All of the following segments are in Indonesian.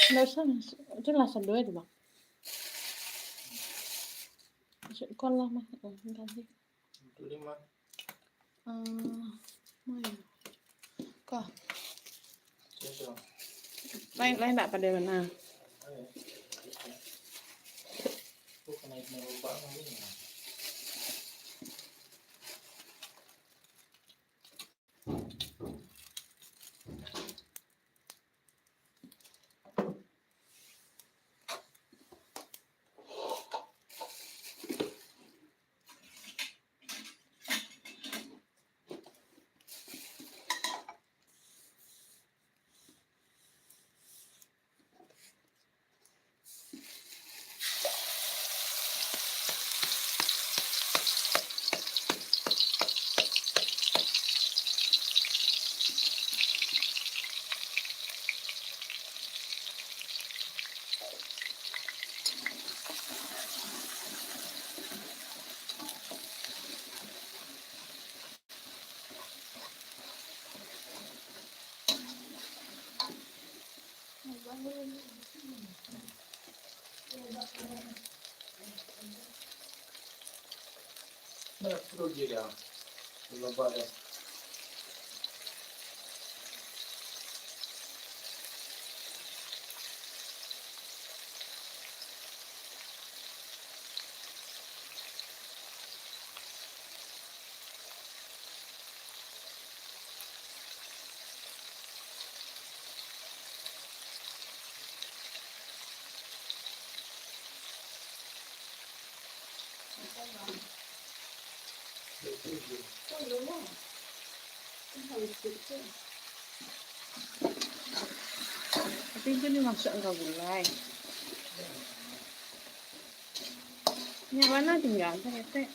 Nggak usah, itu langsung dua itu bang. Kau lah mah, ganti. Itu 5. Mau ya? Kau. Itu. Lain tak pada mana? Bukan naik lupa ini. Nah, terus dia lebar ya. Tapi itu dimaksud enggak gulai. Yang mana tinggal tete.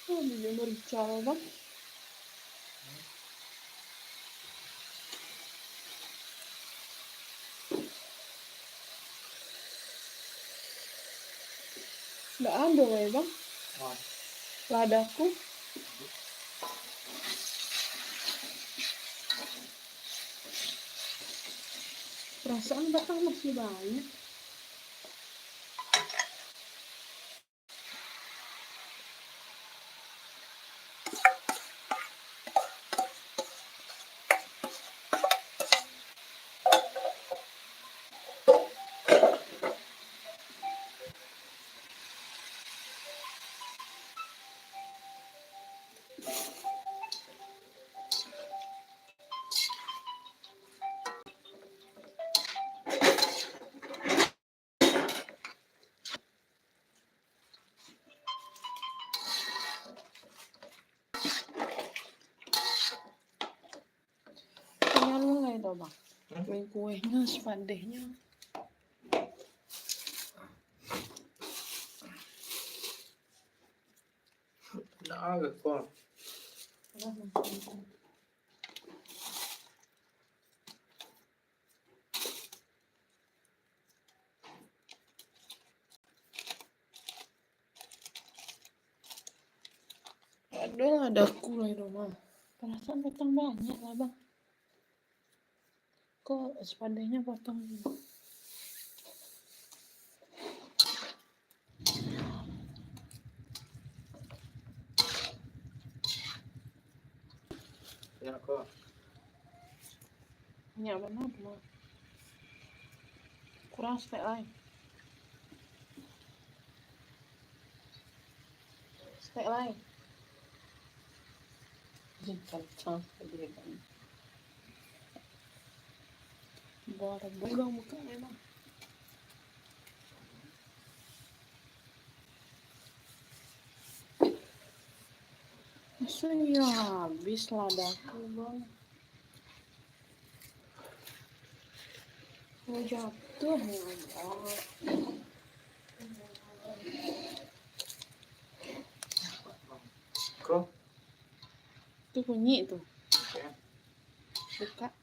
Oh, ini merica bang. Nggak ada ya bang. Ladaku. Perasaan batang masih banyak. Tinggal mulai tuh bang. Kue-kuenya, spandehnya. Nggak ada kok. Ada kue rumah. Perasaan potong banyak lah bang. Kok spandehnya potong? Banyak banget mah. Kurang stek lain. Stek lain. Kacang gede banget. Bolong muka emang. Masa ya habis ladaku bang. Mau jatuh ya Allah. Kok? Itu bunyi tuh. Ya. Buka.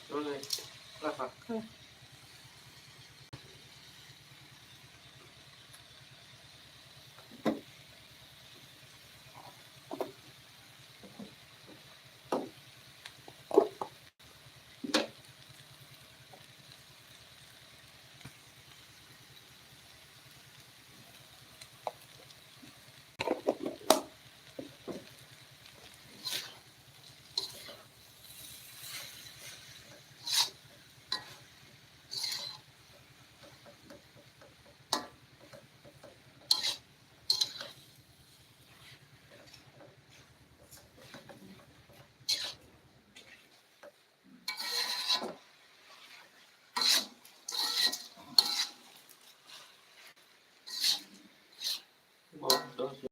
Boleh. Kenapa? Bodoh sih.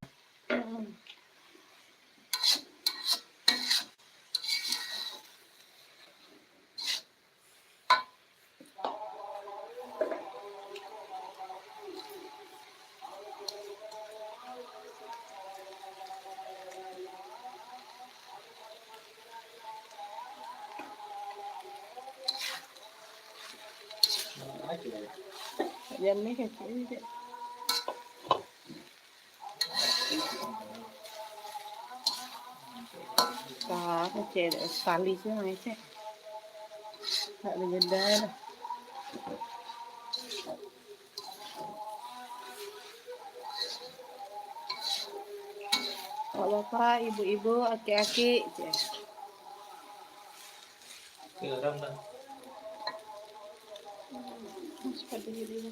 Aja ya. Jamnya kecil aja. Kecil sekali sih macet. Tak ada jeda dah. Bapak, ibu-ibu, aki-aki, Garam dah. seperti ini.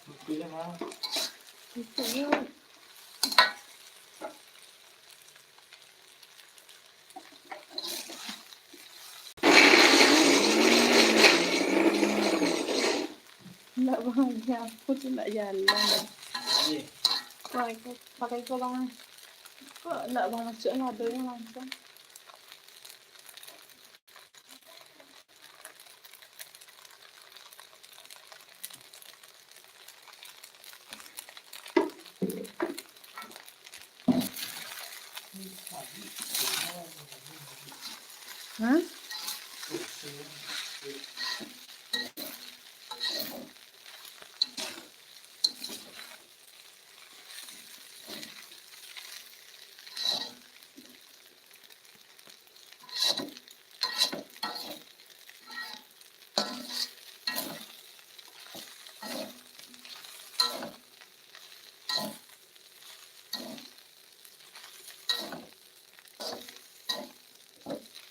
Buktinya mana? Itu ya. Enggak bahagia, aku tuh enggak jalan. Iya. Pakai kolang. Kok enggak masuk ngadanya langsung. Hah?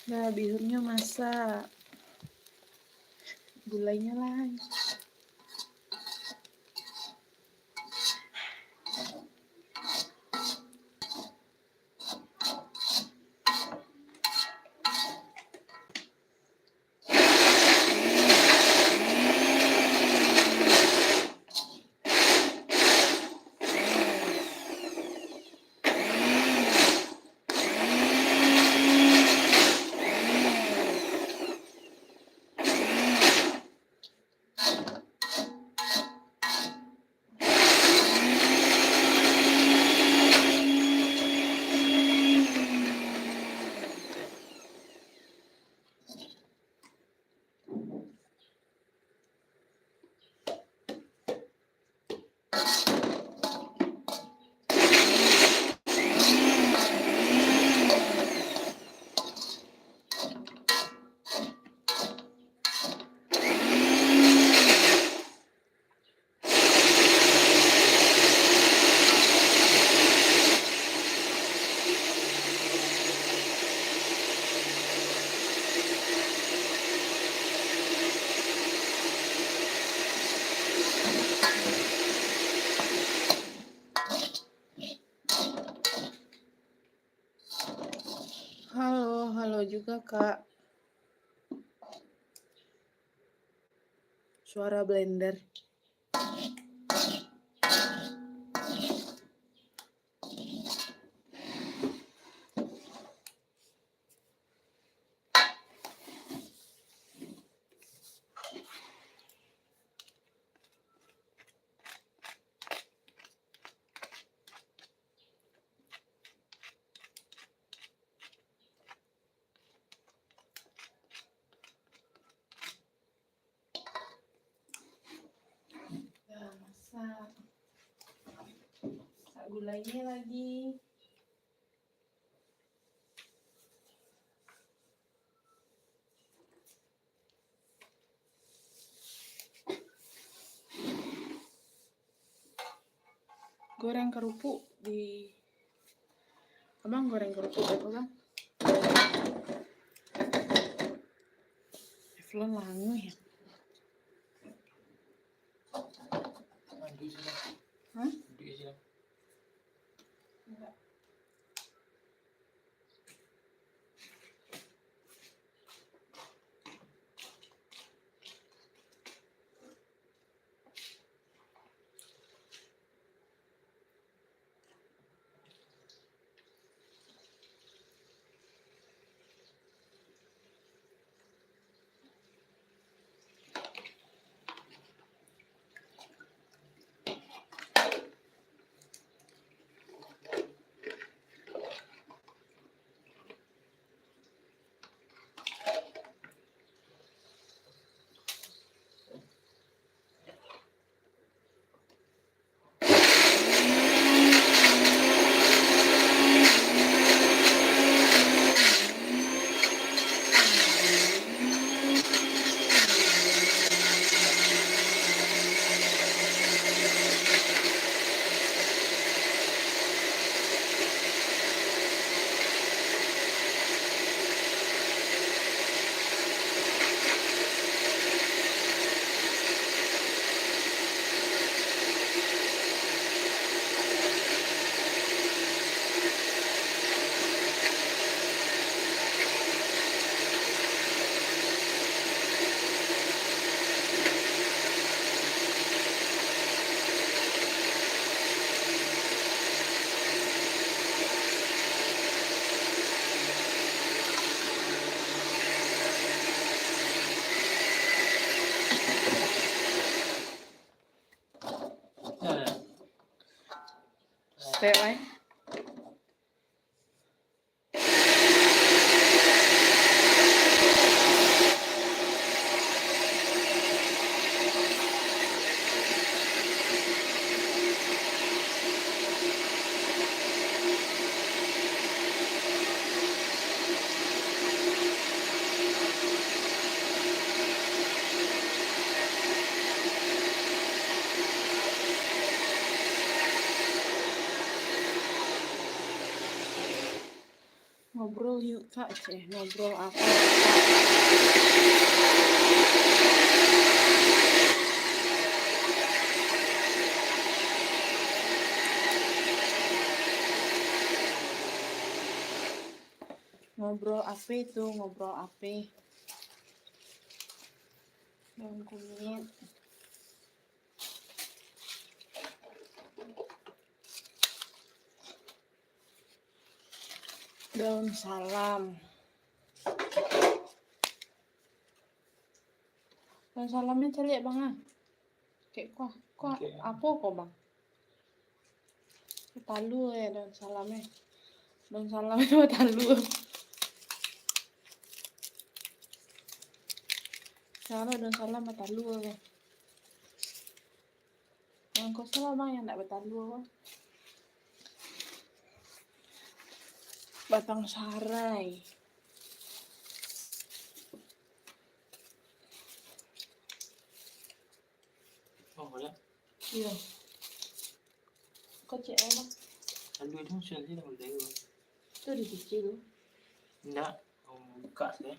Nah, bihunnya masak. Gulainya lah. juga, Kak. Suara blender. Masak gulainya lagi. Goreng kerupuk di Abang goreng kerupuk apa Bang? Teflon langu ya? Duduk sini. Hah? Duduk sini. Enggak. Stay lain. Ngobrol yuk Kak, ngobrol apa? Ngobrol apa itu? Ngobrol apa? Daun kunyit. Daun salam. Daun salamnya cari ya Bang ah. Kayak kok apa kok Bang? Talu ya daun salamnya. Daun salam itu talu. Cara daun salam talu ya. Yang kosong Bang yang enggak bertalu. Batang sarai. Oh, boleh. Iya. Kok cek apa? Aduh, itu sudah sih dah boleh. Itu dicuci dulu. Enggak, buka sih.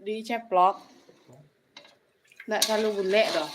Diceplok. Enggak terlalu bulat doh.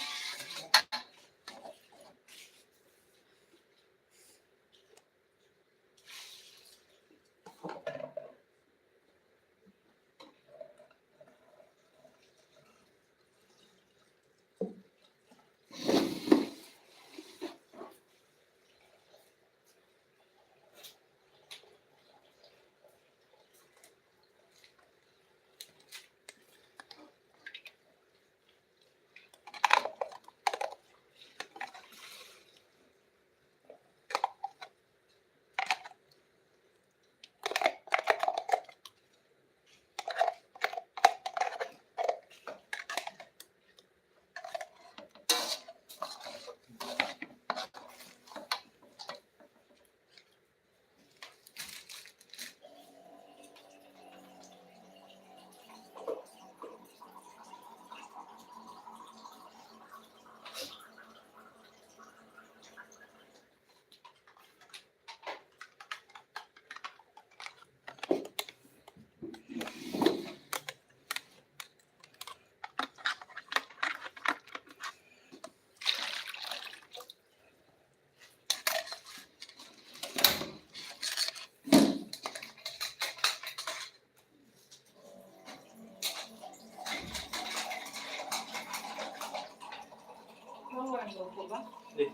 Eh,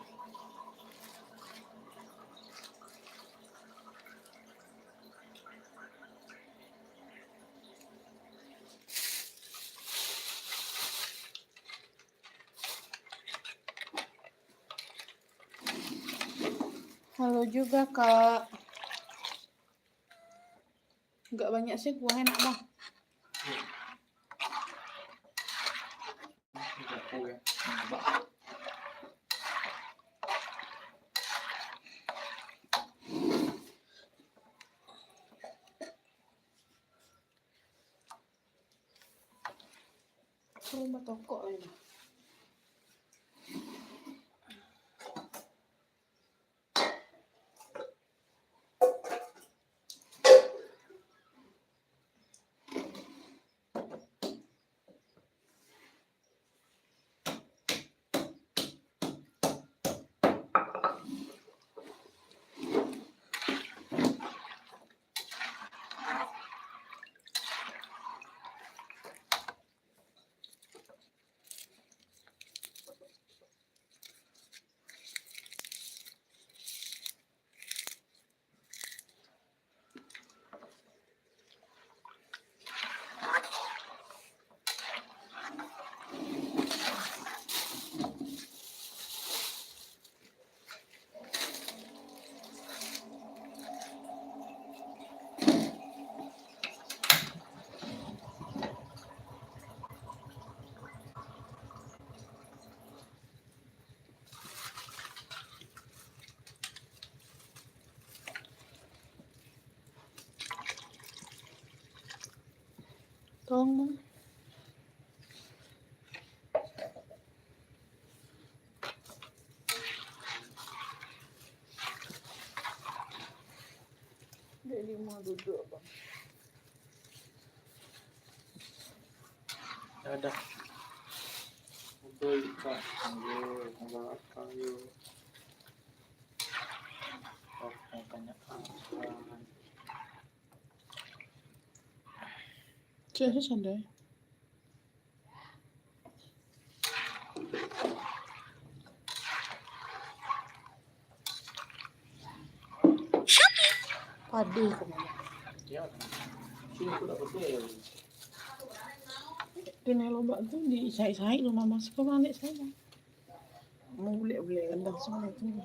Halo juga Kak. Nggak banyak sih kuah enak mah. Aku ya. Rumah toko ini. Tolong dong. Jadi mau duduk bang. Ada. Betul Kak. Ayo, apa yuk. Oh, tanya apa? Jadi sadar. Padi kemana? Ya, sini aku dapat ya. Kena lobak tuh di saya rumah mas kemana saya? Mau beli endang sana itu.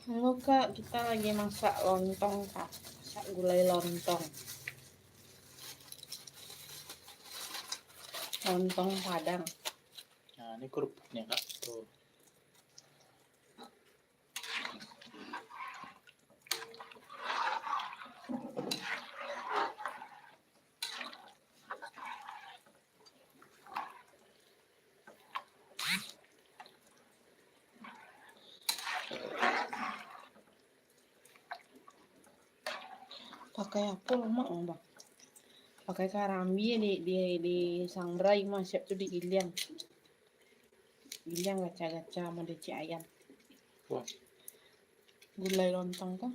Halo Kak, kita lagi masak lontong Kak. Masak gulai lontong. Lontong Padang. Nah, ini kerupuknya Kak. Tuh. Pakai apa lemak bang? Pakai karambi di sangrai mas siap tuh di Ilian gaca-gaca sama deci ayam. Wah, Gulai lontong kan?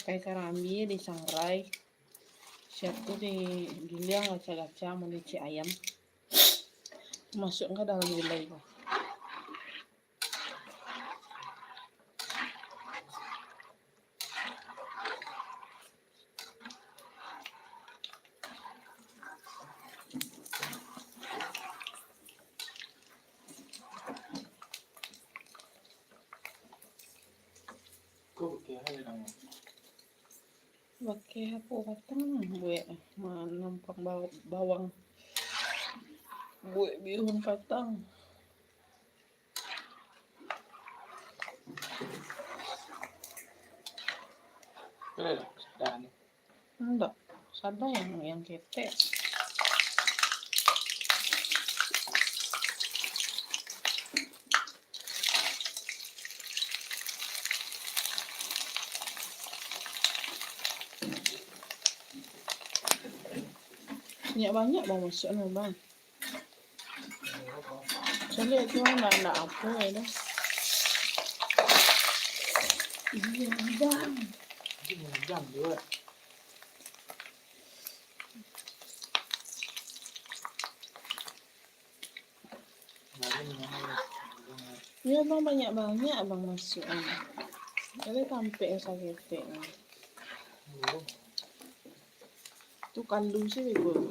Pakai karambi di sangrai siap tuh di Ilian gaca-gaca sama deci ayam. Masuk ke dalam gulai bang. kok kayak ada Pakai apa batang gue nampang bawang gue bihun patang. Kalian dan Enggak, sada yang ketek. Banyak bang masuk ni bang. Saya tu nak apa ya dah. Iya bang. Ini jam juga. Ya bang banyak bang masuk. Jadi sampai sakit ni. Tu kaldu sih bego.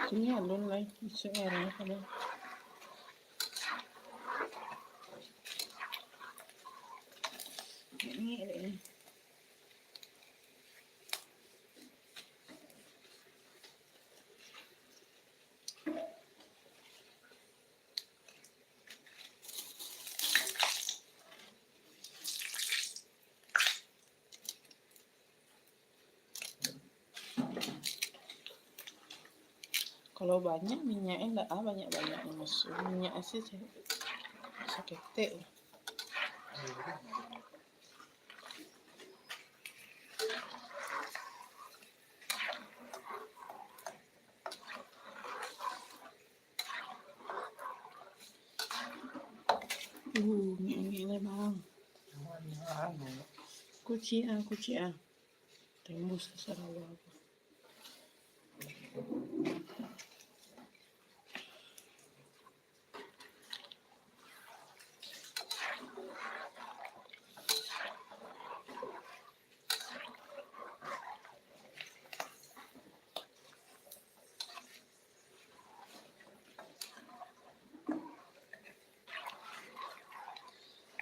Sini alun lai, isu era kada. Ini. Kalau banyak minyaknya enggak banyak masuk. Minyak sih seketek. Ini bang. Kuci ah. Tembus ke Sarawak.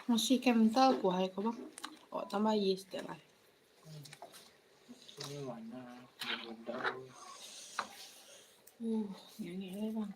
Masih kental kuahnya kok bang. Oh tambah yeast lah. Ini mana? Daun. Ini bang.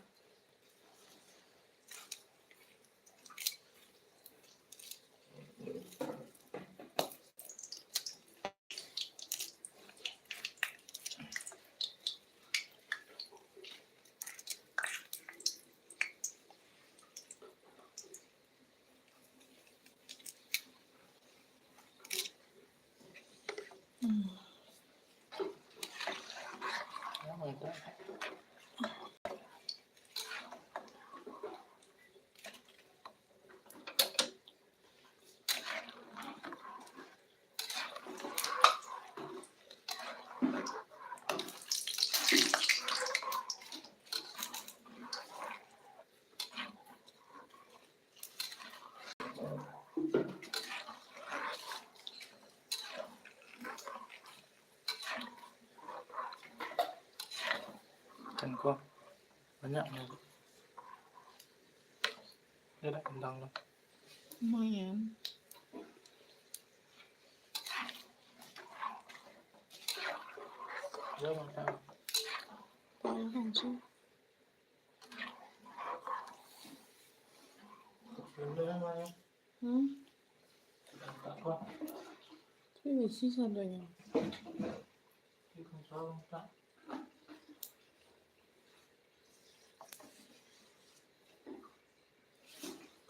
Kan kok banyak nih. Ini ada kentang loh. Lumayan. Ya makan. Tahu langsung. Sudah mana? Tak kok. Tapi besi sadanya. Ikan sarung tak.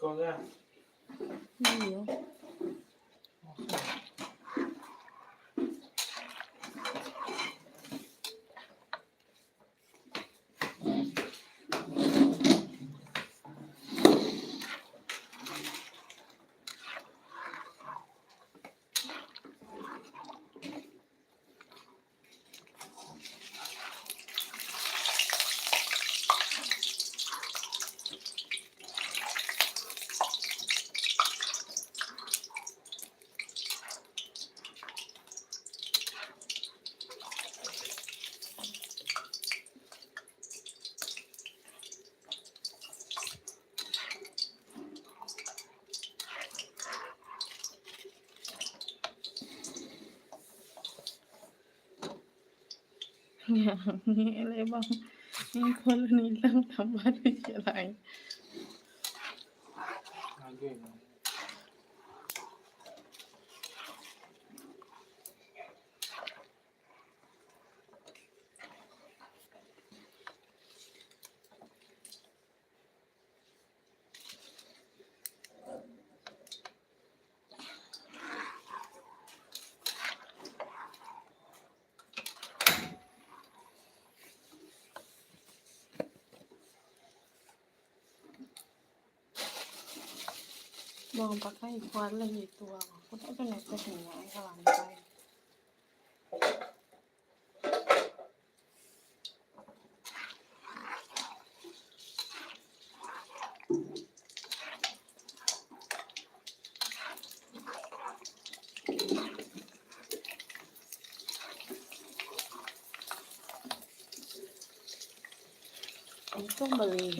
Kau ya? Iya. Ini bang. Ini kalau nilang tambah dia lain. Lagi. Bang pakai kuat lah gitu aku tak ada netes minyak ke lantai. Itu beli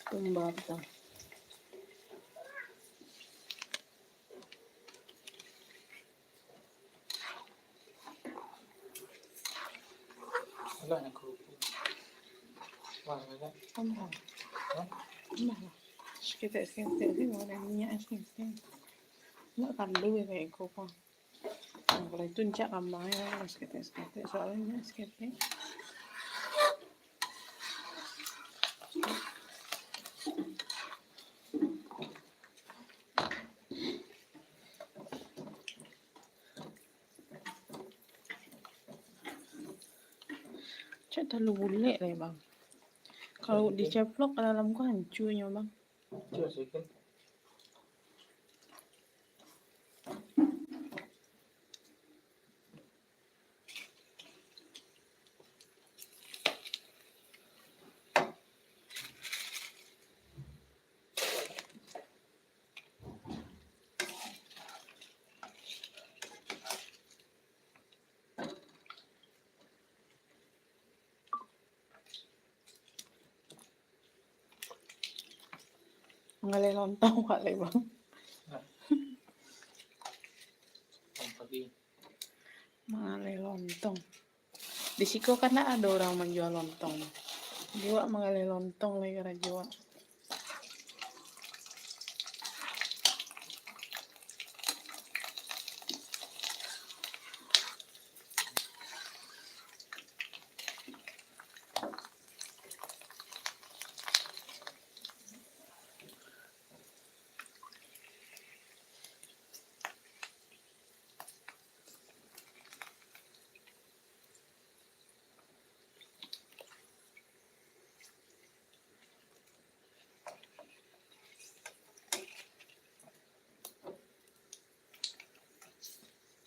tumbal tuh. Wala na kerupuk. Wala na. Tambah Hah? lah. Sekitar sih mau ada minyak sekitar. Nggak kandu ya kayak kok. Nah, kalau itu cak kambangnya sekitar soalnya sekitar. Cak terlalu bulat deh bang. Kalau diceplok ke dalam kok hancurnya bang. Chưa sih kan. Ngalih lontong kali bang. Pagi. Mengalih lontong. Di Siko kan ada orang menjual lontong. Jiwa mengalih lontong lagi karena jiwa.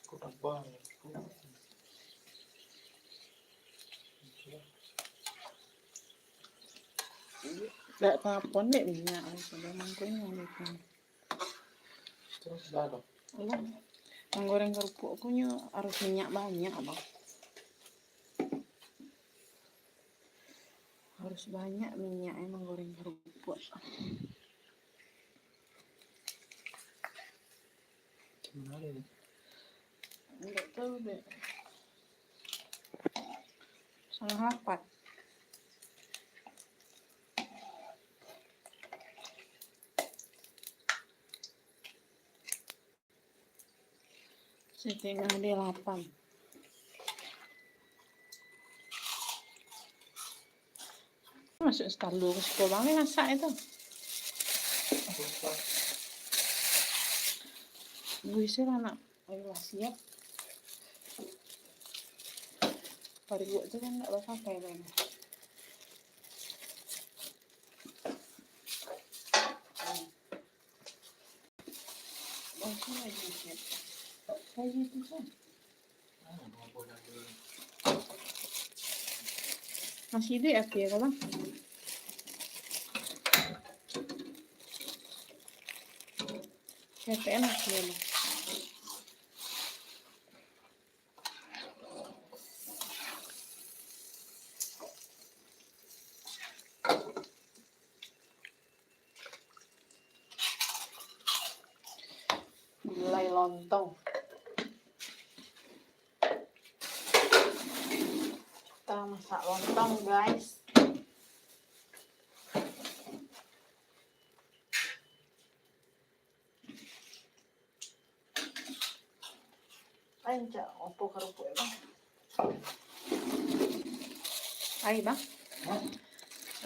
Kurang banyak. Gak kapon deh minyak. Sudah mangkuknya gitu. Terus baru. Allah, menggoreng kerupuk punya harus minyak banyak bang. Harus banyak minyak emang goreng kerupuk. Gimana ini? Enggak tahu deh. Salah rapat. Setengah dia 8. Masuk sekali ke sekolah bang masak itu. Gue sih anak ayo siap. Hari gue itu kan nggak bakal kayak gini. Langsung aja siap. Kayak gitu kan. Masih ada apa ya bang? Kayak enak ya bang. Gulai lontong. Kita masak lontong guys. Ayo opo kerupuk bang. Ayo bang.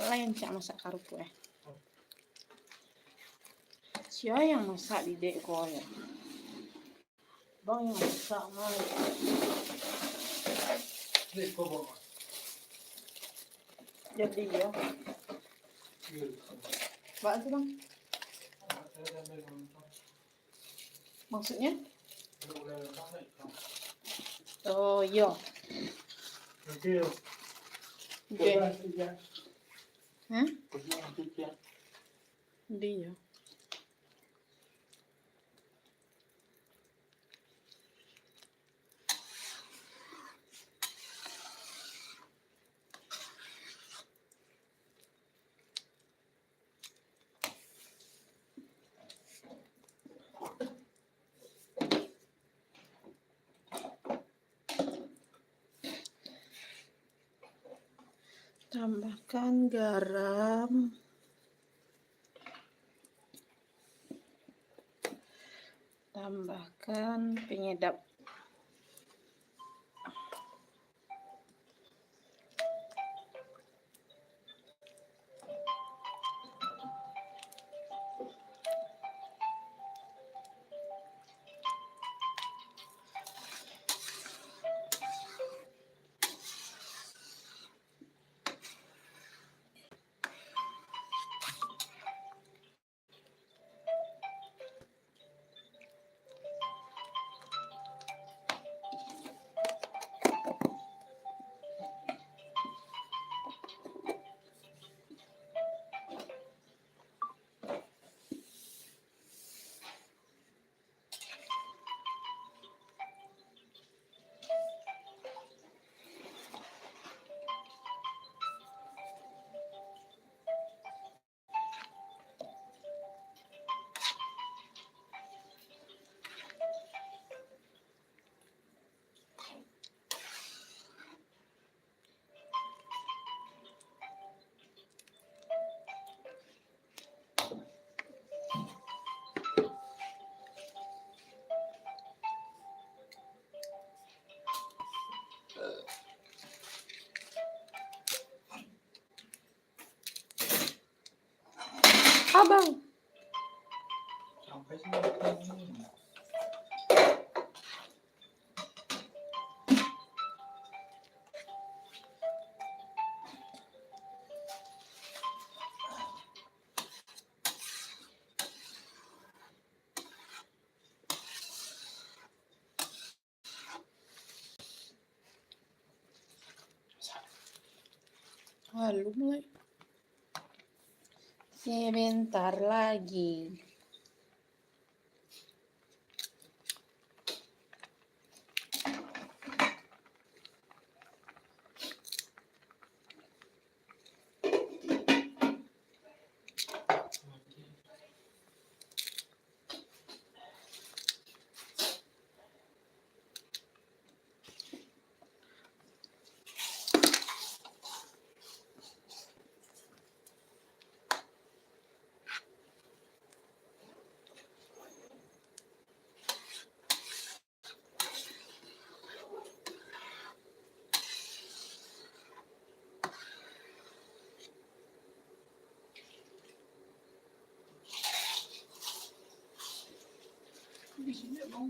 Lain cak masak kerupuk ya. Siapa yang masak di dek kau ya? Bang yang masak mah. Ini kok bawa? Jadi ya. Bak tu bang. Maksudnya? Oh iya. Oke. Oke. Hah? Oke. Dia. Tambahkan garam. Tambahkan penyedap. Abang. Sampai sini. Lalu mulai. Sebentar lagi. Di sini mau.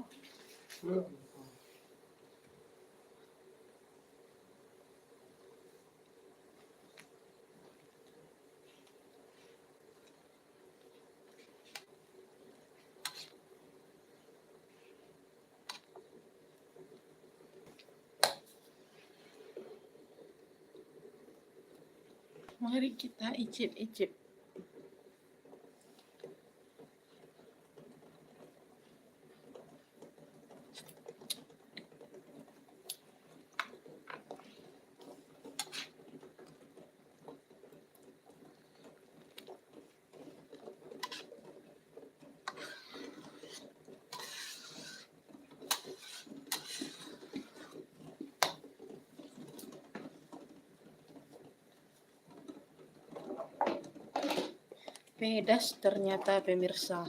Mari kita icip-icip. Pedas ternyata pemirsa.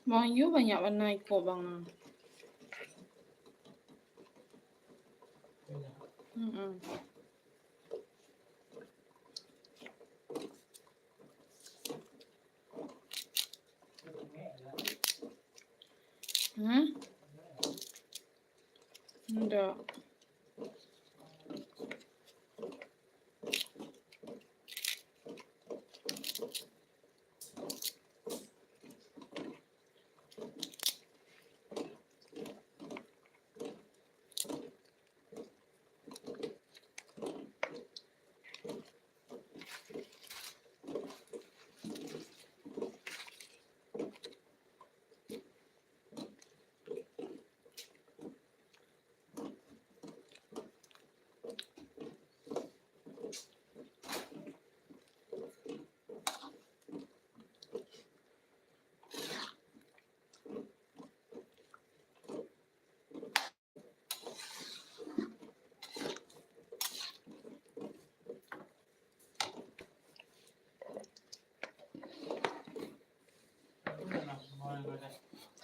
Bang Yu banyak warna ikut bang. Mm-mm. Hmm? Enggak.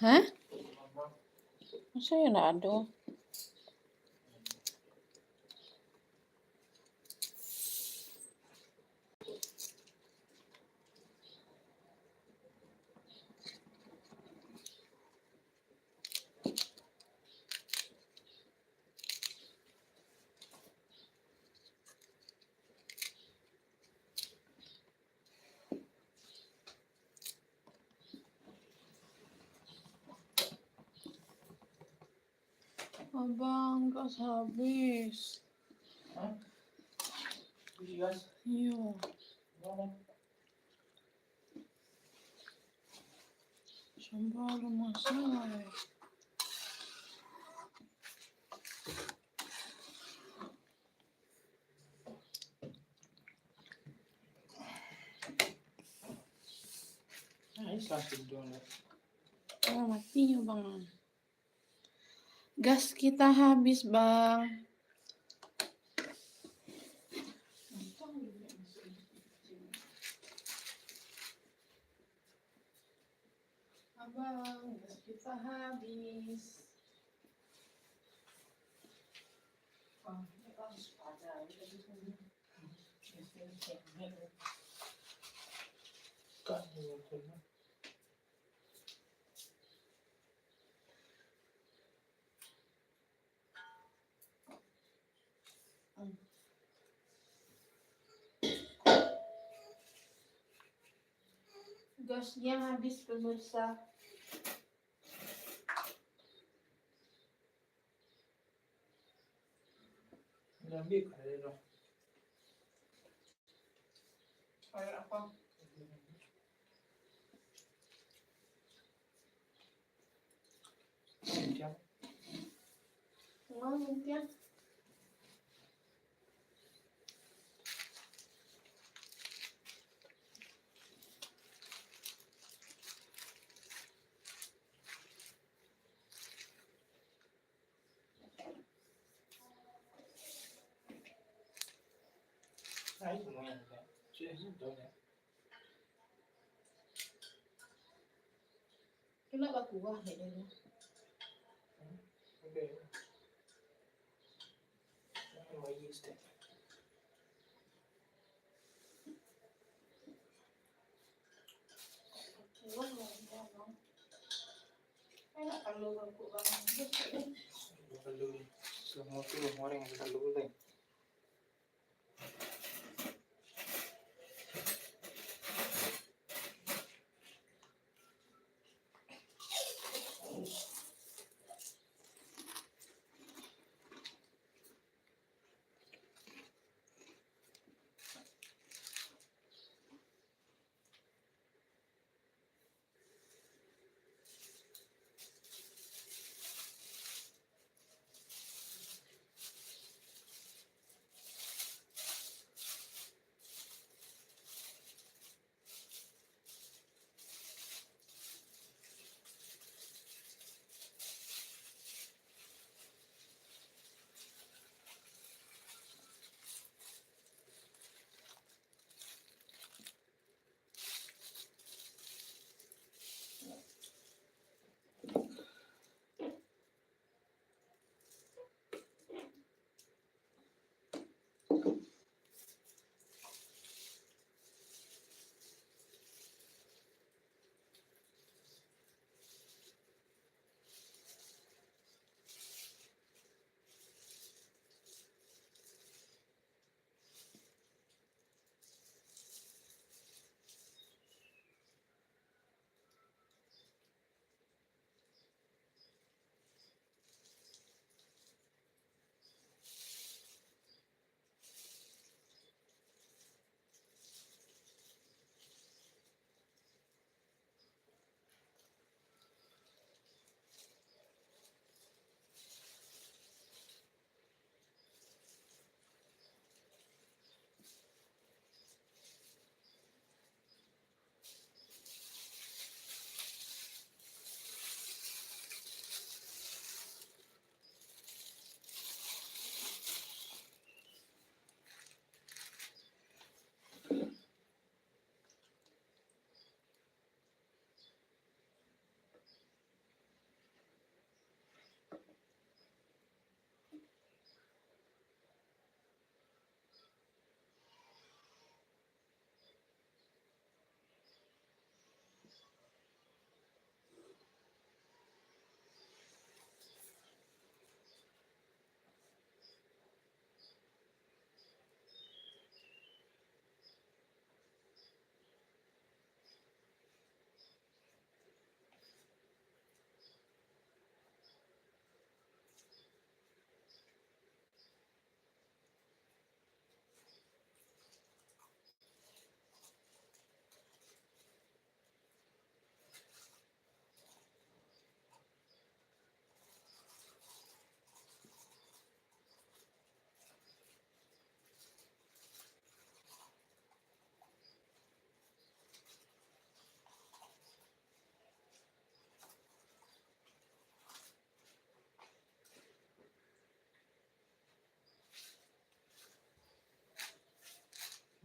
Hah? Masa ya enggak ada? Abang, gas habis. Hah? Isi gas? Iya. Mana? Sampai rumah saya. Nah, ini langsung dong. Oh, mati ya bang. Gas kita habis bang. Abang, gas kita habis. Wah, ini harus pada. Kan, betul. Gasnya habis pemirsa. Ambil kali dong. Kayak apa? Jam. Mau mungkin. Nah, itu semuanya. Sudah sudah ya. Kenapa kuah ya ini? Oke. Yang lagi step. Kuah ya bang. Enak kalau aku bang. Kalau semua tuh orang yang kalau boleh.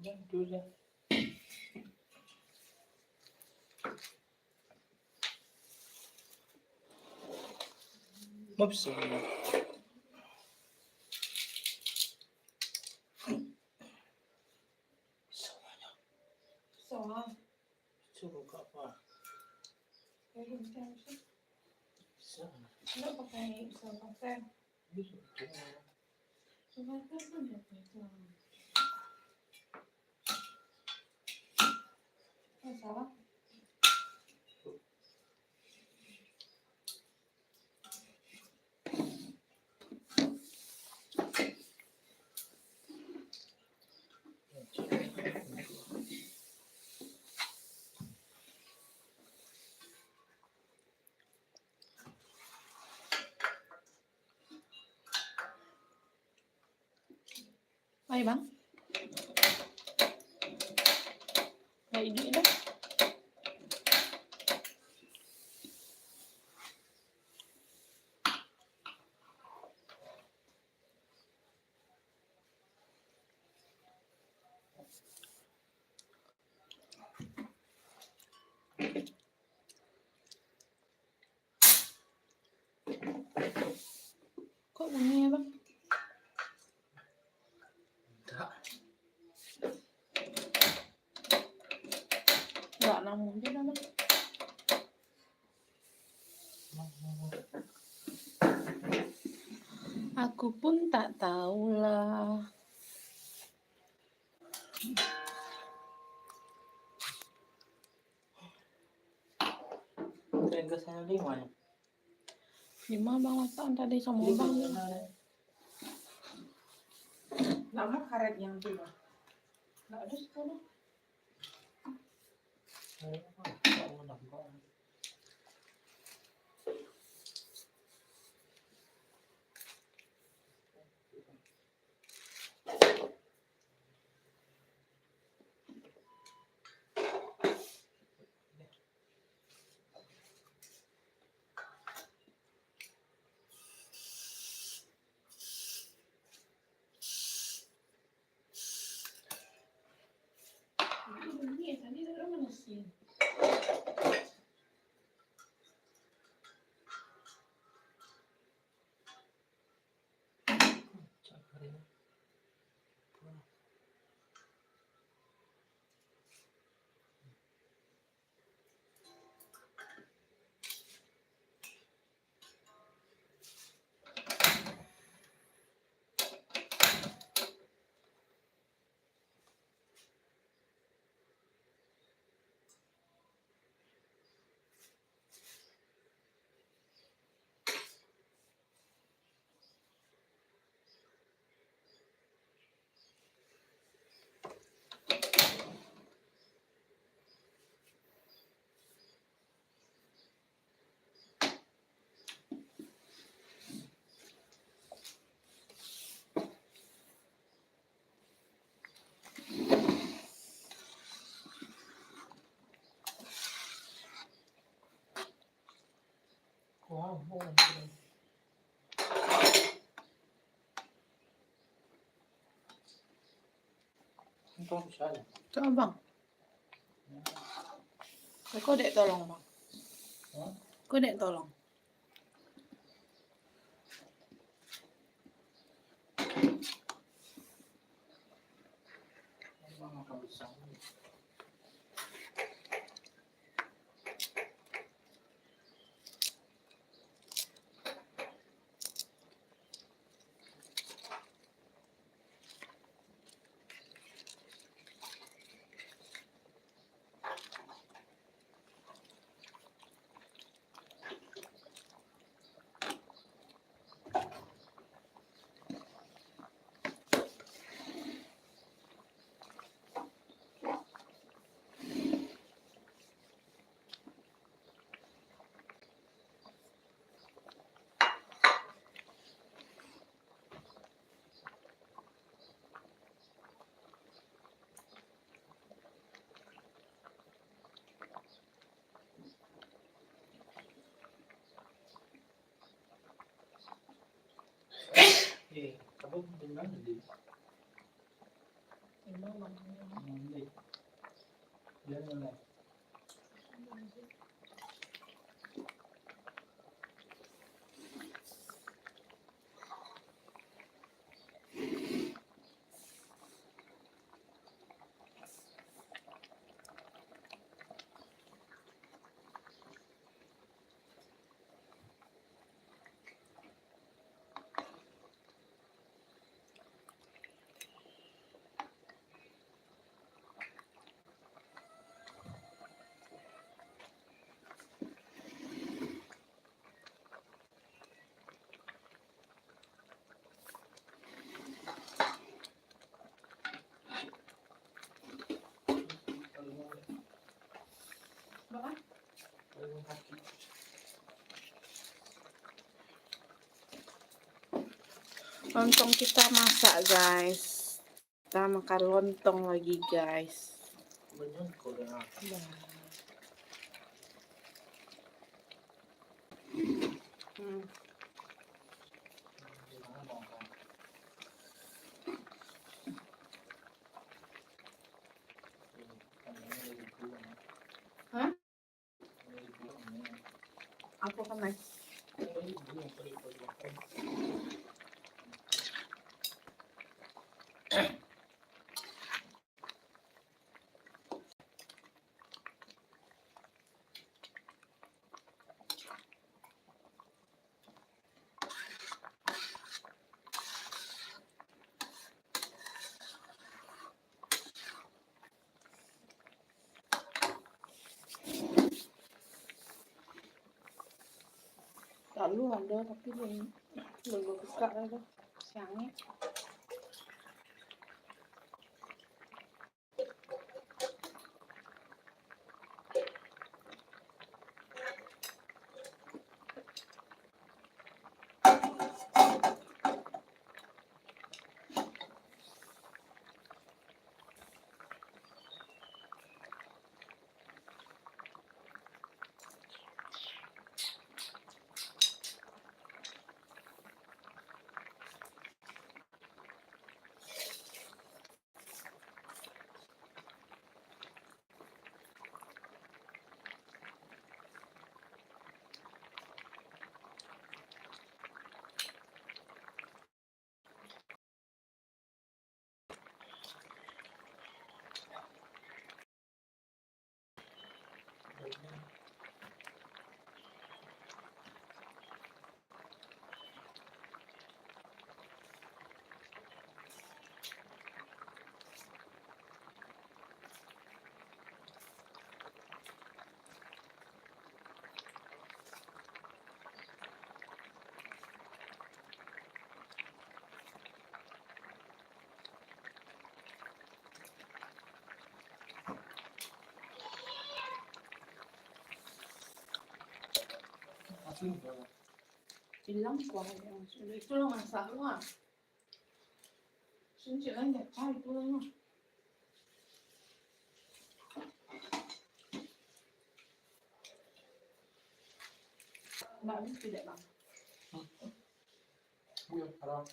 Udah, udah. Mabsa. Soal. Suruh apa? Kayak gitu sih. Bisa. Enggak pakai soal kan? Bisa. Soal kan ada itu. Salah. Ayo bang. Nggak ide dah. Kok bunyi ya bang? Tak. Nggak namun dia dah bang. Aku pun tak tahulah. Keren ke sana 5 ya? 5 bang masakan tadi sama bang. Nama karet yang itu bang. Nggak ada sekolah. Kamu nampak. Bunyi tadi ada mesin. Wow, Untung bisa aja. Coba bang. Kau dek tolong bang. Kau dek tolong. Memang akan bisa. Kamu benar di Emang bang. Yan na. Baka? Lontong kita masak guys. Kita makan lontong lagi guys. Banyan ko na. Hmm. Hah? Apa kan mas? Lalu ada tapi belum buka ada siangnya. Bilang suaranya sudah itu lo masak lo ah. Sini kan nggak cari itu lo. Nggak tidak bang. Buyur, harap.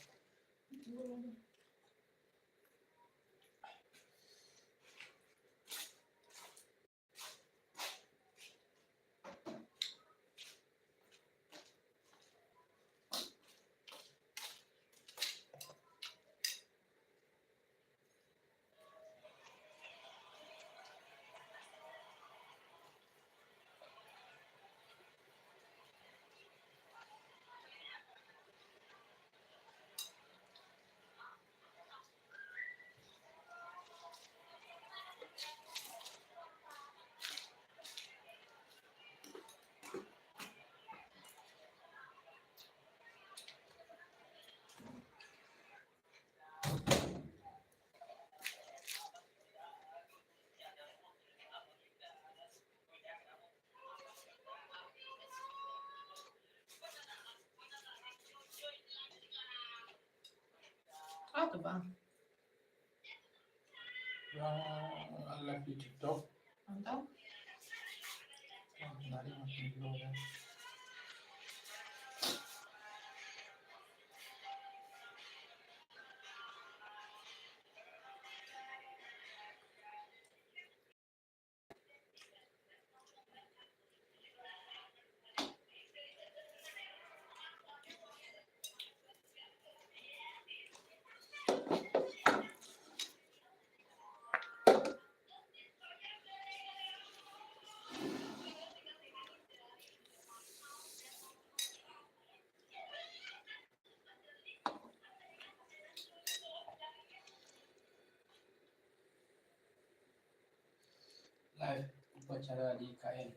Apa bang? Yang live di TikTok. Mantap. Dari masih belum ya. live upacara di KN.